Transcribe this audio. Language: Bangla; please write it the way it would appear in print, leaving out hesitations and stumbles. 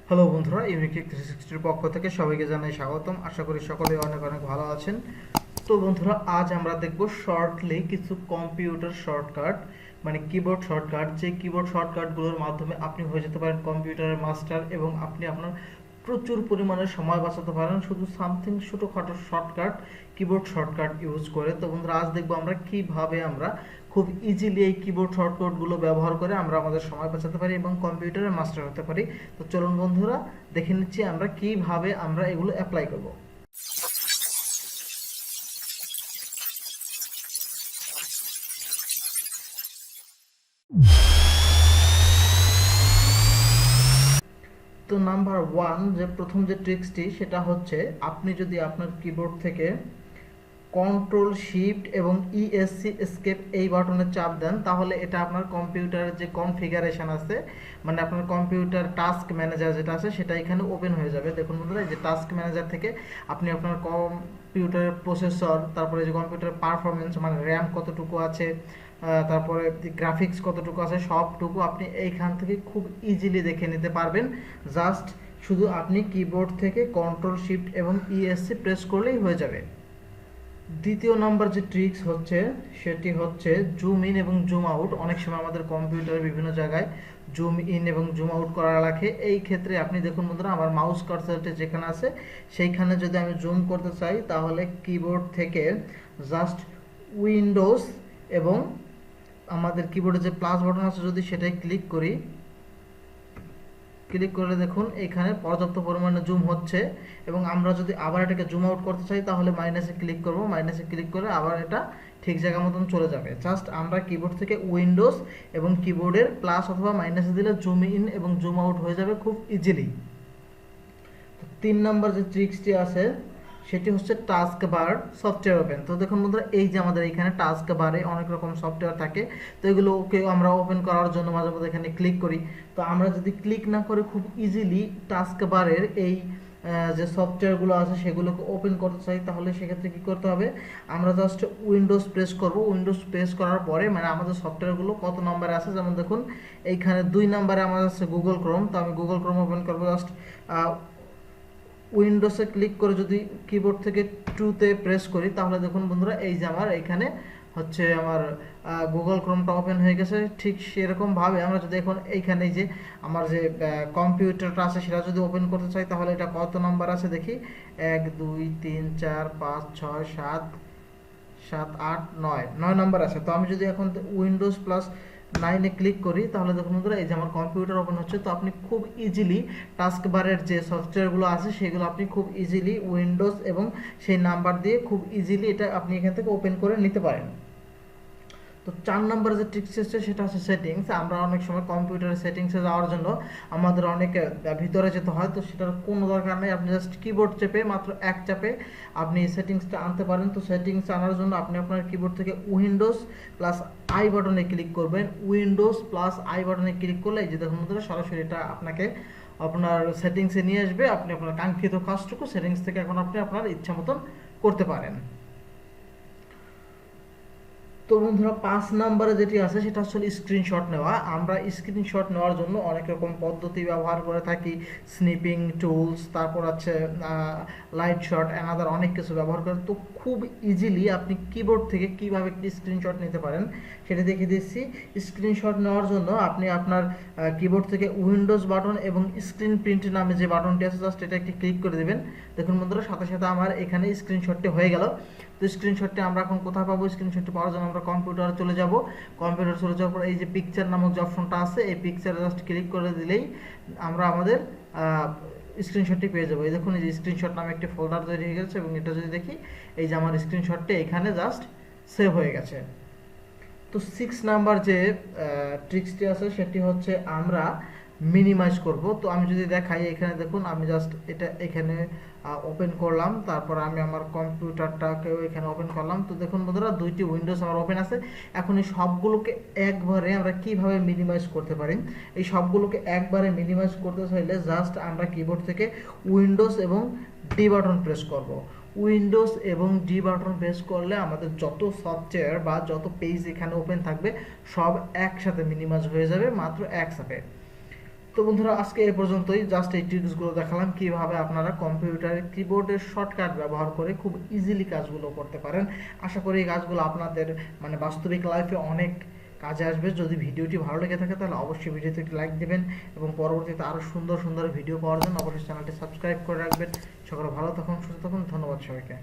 হ্যালো বন্ধুরা, ইউনিক 360 পক্ষ থেকে সবাইকে জানাই স্বাগতম। আশা করি সকলেই অনেক অনেক ভালো আছেন। তো বন্ধুরা, আজ আমরা দেখব শর্টলি কিছু কম্পিউটার শর্টকাট, মানে কিবোর্ড শর্টকাট, যে কিবোর্ড শর্টকাটগুলোর মাধ্যমে আপনি হয়ে যেতে পারেন কম্পিউটারের মাস্টার এবং আপনি আপনার প্রচুর পরিমাণে সময় বাঁচাতে পারেন শুধু সামথিং ছোটোখাটো শর্টকাট, কিবোর্ড শর্টকাট ইউজ করে। তো বন্ধুরা, আজ দেখবো আমরা কিভাবে আমরা খুব ইজিলি এই কিবোর্ড শর্টকাটগুলো ব্যবহার করে আমরা আমাদের সময় বাঁচাতে পারি এবং কম্পিউটারে মাস্টার হতে পারি। তো চলুন বন্ধুরা, দেখে নিচ্ছি আমরা কিভাবে আমরা এগুলো অ্যাপ্লাই করব। তো নাম্বার ওয়ান, যে প্রথম যে ট্রিক্সটি, সেটা হচ্ছে আপনি যদি আপনার কিবোর্ড থেকে কন্ট্রোল শিফট এবং ইএসসি এসকেপ এই বাটনে চাপ দেন, তাহলে এটা আপনার কম্পিউটারের যে কনফিগারেশন আছে, মানে আপনার কম্পিউটার টাস্ক ম্যানেজার যেটা আছে সেটা এখানে ওপেন হয়ে যাবে। দেখুন বন্ধুরা, এই যে টাস্ক ম্যানেজার থেকে আপনি আপনার কম্পিউটারের প্রসেসর, তারপরে যে কম্পিউটার পারফরমেন্স মানে র্যাম কতটুকু আছে, তারপরে গ্রাফিক্স কতটুকু আছে, সবটুকু আপনি এইখান থেকে খুব ইজিলি দেখে নিতে পারবেন। জাস্ট শুধু আপনি কিবোর্ড থেকে কন্ট্রোল শিফট এবং ইএসসি প্রেস করলেই হয়ে যাবে। দ্বিতীয় নাম্বার যে ট্রিক্স হচ্ছে সেটি হচ্ছে জুম ইন এবং জুম আউট। অনেক সময় আমাদের কম্পিউটারের বিভিন্ন জায়গায় জুম ইন এবং জুম আউট করা রাখে। এই ক্ষেত্রে আপনি দেখুন বন্ধুরা, আমার মাউস কার্সারটি যেখানে আছে সেইখানে যদি আমি জুম করতে চাই, তাহলে কিবোর্ড থেকে জাস্ট উইন্ডোজ এবং আমাদের কিবোর্ডে যে প্লাস বাটন আছে যদি সেটাই ক্লিক করি, ক্লিক করে দেখুন এখানে পর্যাপ্ত পরিমাণে জুম হচ্ছে। এবং আমরা যদি আবার এটাকে জুম আউট করতে চাই, তাহলে মাইনাসে ক্লিক করব, মাইনাসে ক্লিক করে আবার এটা ঠিক জায়গা মতন চলে যাবে। জাস্ট আমরা কিবোর্ড থেকে উইন্ডোজ এবং কিবোর্ডের প্লাস অথবা মাইনাসে দিলে জুম ইন এবং জুম আউট হয়ে যাবে খুব ইজিলি। তিন নাম্বার যে ট্রিক্সটি আছে সেটি হচ্ছে টাস্ক বার সফটওয়্যার ওপেন। তো দেখুন বন্ধুরা, এই যে আমাদের এখানে টাস্ক বারে অনেক রকম সফটওয়্যার থাকে, তো এগুলোকে আমরা ওপেন করার জন্য মাঝে মধ্যে এখানে ক্লিক করি। তো আমরা যদি ক্লিক না করে খুব ইজিলি টাস্ক বারের এই যে সফটওয়্যারগুলো আছে সেগুলোকে ওপেন করতে চাই, তাহলে সেক্ষেত্রে কী করতে হবে, আমরা জাস্ট উইন্ডোজ প্রেস করব। উইন্ডোজ প্রেস করার পরে মানে আমাদের সফটওয়্যারগুলো কত নম্বরে আছে, যেমন দেখুন এইখানে 2 নম্বরে আমাদের আছে গুগল ক্রোম। তো আমি গুগল ক্রোম ওপেন করবো। জাস্ট উইন্ডোজে ক্লিক করে যদি কিবোর্ড থেকে 2তে প্রেস করি, তাহলে দেখুন বন্ধুরা, এই যে আমার এখানে হচ্ছে আমার গুগল ক্রোমটা ওপেন হয়ে গেছে। ঠিক সেরকমভাবে আমরা যদি এখন এইখানে যে আমার যে কম্পিউটারটা আছে সেটা যদি ওপেন করতে চাই, তাহলে এটা কত নাম্বার আছে দেখি, 1 2 3 4 5 6 7 7 8 9 নাম্বার আছে। তো আমি যদি এখন উইন্ডোজ প্লাস 9-এ ক্লিক করি, তাহলে দেখুন বন্ধুরা, এই যে আমার কম্পিউটার ওপেন হচ্ছে। তো আপনি খুব ইজিলি টাস্ক বারের যে সফটওয়্যারগুলো আছে সেগুলো আপনি খুব ইজিলি উইন্ডোজ এবং সেই নাম্বার দিয়ে খুব ইজিলি এটা আপনি এখান থেকে ওপেন করে নিতে পারেন। তো 4 নম্বরে যে ট্রিক্স হচ্ছে সেটা হচ্ছে সেটিংস। আমরা অনেক সময় কম্পিউটারের সেটিংসে যাওয়ার জন্য আমাদের অনেক ভিতরে যেতে হয়, তো সেটার কোনো দরকার নেই। আপনি জাস্ট কিবোর্ড চেপে, মাত্র এক চাপে আপনি সেটিংসটা আনতে পারেন। তো সেটিংস আনার জন্য আপনি আপনার কিবোর্ড থেকে উইন্ডোজ প্লাস আই বাটনে ক্লিক করবেন। উইন্ডোজ প্লাস আই বাটনে ক্লিক করলে এই যে দেখুন বন্ধুরা, সরাসরি এটা আপনাকে আপনার সেটিংসে নিয়ে আসবে। আপনি আপনার কাঙ্ক্ষিত কাজটুকু সেটিংস থেকে এখন আপনি আপনার ইচ্ছা মতন করতে পারেন। তো বন্ধুরা, 5 নম্বরে যেটি আছে সেটা হচ্ছে স্ক্রিনশট নেওয়া। আমরা স্ক্রিনশট নেওয়ার জন্য অনেক রকম পদ্ধতি ব্যবহার করে থাকি, স্নিপিং টুলস, তারপর আছে লাইট শট, অ্যানাদার অনেক কিছু ব্যবহার করে। তো খুব ইজিলি আপনি কিবোর্ড থেকে কিভাবে স্ক্রিনশট নিতে পারেন সেটা দেখিয়ে দিচ্ছি। স্ক্রিনশট নেওয়ার জন্য আপনি আপনার কিবোর্ড থেকে উইন্ডোজ বাটন এবং স্ক্রিন প্রিন্ট নামে যে বাটনটি আছে জাস্ট এটা একটি ক্লিক করে দেবেন। দেখুন বন্ধুরা, সাথে সাথে আমার এখানে স্ক্রিনশটটি হয়ে গেল। তো স্ক্রিনশটটি আমরা এখন কোথায় পাবো, স্ক্রিনশটটি পাওয়ার জন্য আমরা কম্পিউটারে চলে যাব। কম্পিউটার চলে যাওয়ার পর এই যে পিকচার নামক যে অপশনটা আছে, এই পিকচারে জাস্ট ক্লিক করে দিলেই আমরা আমাদের স্ক্রিনশটটি পেয়ে যাবো। এই দেখুন, এই যে স্ক্রিনশট নামে একটি ফোল্ডার তৈরি হয়ে গেছে এবং এটা যদি দেখি, এই যে আমার স্ক্রিনশটটি এখানে জাস্ট সেভ হয়ে গেছে। তো 6 নাম্বার যে ট্রিক্সটি আছে সেটি হচ্ছে আমরা মিনিমাইজ করব। তো আমি যদি দেখাই, এখানে দেখুন আমি জাস্ট এটা এখানে ওপেন করলাম, তারপর আমি আমার কম্পিউটারটাকেও এখানে ওপেন করলাম। তো দেখুন বন্ধুরা, 2টি উইন্ডোজ আমার ওপেন আছে। এখন এই সবগুলোকে একবারে আমরা কিভাবে মিনিমাইজ করতে পারি, এই সবগুলোকে একবারে মিনিমাইজ করতে চাইলে জাস্ট আমরা কিবোর্ড থেকে উইন্ডোজ এবং ডি বাটন প্রেস করব। উইন্ডোজ এবং ডি বাটন প্রেস করলে আমাদের যত সফটওয়্যার বা যত পেজ এখানে ওপেন থাকবে সব একসাথে মিনিমাইজ হয়ে যাবে মাত্র এক চাপে। তো বন্ধুরা আজকে এই পর্যন্তই, জাস্ট এই ট্রিক্সগুলো দেখালাম কিভাবে আপনারা কম্পিউটারে কিবোর্ডের শর্টকাট ব্যবহার করে খুব ইজিলি কাজগুলো করতে পারেন। আশা করি এই কাজগুলো আপনাদের মানে বাস্তবিক লাইফে অনেক কাজে আসবে। যদি ভিডিওটি ভালো লেগে থাকে তাহলে অবশ্যই ভিডিওতে একটি লাইক দেবেন এবং পরবর্তীতে আরও সুন্দর সুন্দর ভিডিও পাওয়ার জন্য অবশ্যই চ্যানেলটি সাবস্ক্রাইব করে রাখবেন। সকলে ভালো থাকুন, সুস্থ থাকুন, ধন্যবাদ সবাইকে।